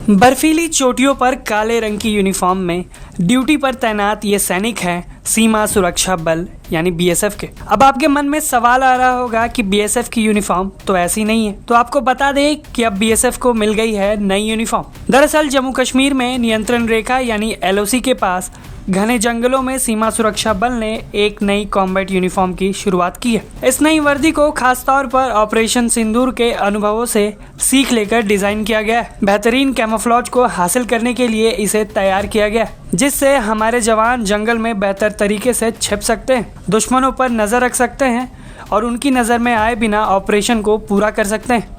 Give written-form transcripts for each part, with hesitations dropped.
बर्फीली चोटियों पर काले रंग की यूनिफॉर्म में ड्यूटी पर तैनात ये सैनिक हैं सीमा सुरक्षा बल यानी बीएसएफ के। अब आपके मन में सवाल आ रहा होगा कि बीएसएफ की यूनिफॉर्म तो ऐसी नहीं है, तो आपको बता दें कि अब बीएसएफ को मिल गई है नई यूनिफॉर्म। दरअसल जम्मू कश्मीर में नियंत्रण रेखा यानी एलओसी के पास घने जंगलों में सीमा सुरक्षा बल ने एक नई कॉम्बैट यूनिफॉर्म की शुरुआत की है। इस नई वर्दी को खासतौर पर ऑपरेशन सिंदूर के अनुभवों से सीख लेकर डिजाइन किया गया है। बेहतरीन कैमोफ्लेज को हासिल करने के लिए इसे तैयार किया गया है, जिससे हमारे जवान जंगल में बेहतर तरीके से छिप सकते हैं, दुश्मनों पर नजर रख सकते हैं और उनकी नजर में आए बिना ऑपरेशन को पूरा कर सकते हैं।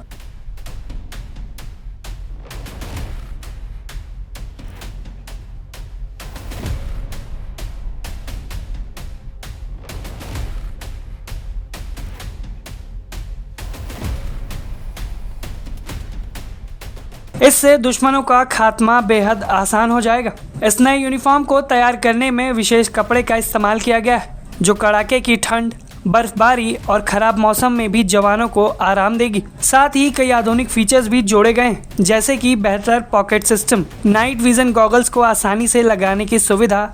इससे दुश्मनों का खात्मा बेहद आसान हो जाएगा। इस नए यूनिफॉर्म को तैयार करने में विशेष कपड़े का इस्तेमाल किया गया है, जो कड़ाके की ठंड, बर्फबारी और खराब मौसम में भी जवानों को आराम देगी। साथ ही कई आधुनिक फीचर्स भी जोड़े गए हैं, जैसे कि बेहतर pocket system, night vision goggles को आसानी से लगाने की सुविधा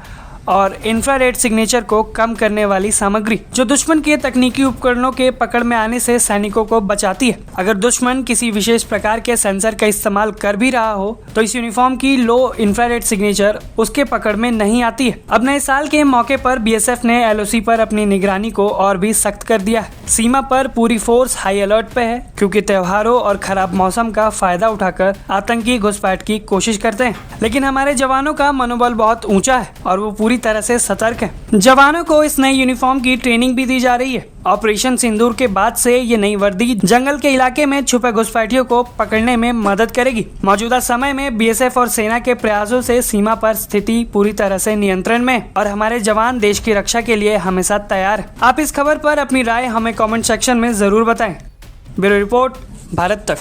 और इंफ्रारेड सिग्नेचर को कम करने वाली सामग्री, जो दुश्मन के तकनीकी उपकरणों के पकड़ में आने से सैनिकों को बचाती है। अगर दुश्मन किसी विशेष प्रकार के सेंसर का इस्तेमाल कर भी रहा हो तो इस यूनिफॉर्म की लो इंफ्रारेड सिग्नेचर उसके पकड़ में नहीं आती है। अब नए साल के मौके पर बीएसएफ ने एलओसी पर अपनी निगरानी को और भी सख्त कर दिया है। सीमा पर पूरी फोर्स हाई अलर्ट पे है, क्योंकि त्योहारों और खराब मौसम का फायदा उठाकर आतंकी घुसपैठ की कोशिश करते हैं। लेकिन हमारे जवानों का मनोबल बहुत ऊंचा है और वो पूरी तरह से सतर्क है। जवानों को इस नई यूनिफॉर्म की ट्रेनिंग भी दी जा रही है। ऑपरेशन सिंदूर के बाद से ये नई वर्दी जंगल के इलाके में छुपे घुसपैठियों को पकड़ने में मदद करेगी। मौजूदा समय में बीएसएफ और सेना के प्रयासों से सीमा पर स्थिति पूरी तरह से नियंत्रण में और हमारे जवान देश की रक्षा के लिए हमेशा तैयार है। आप इस खबर पर अपनी राय हमें कमेंट सेक्शन में जरूर बताएं। ब्यूरो रिपोर्ट, भारत तक।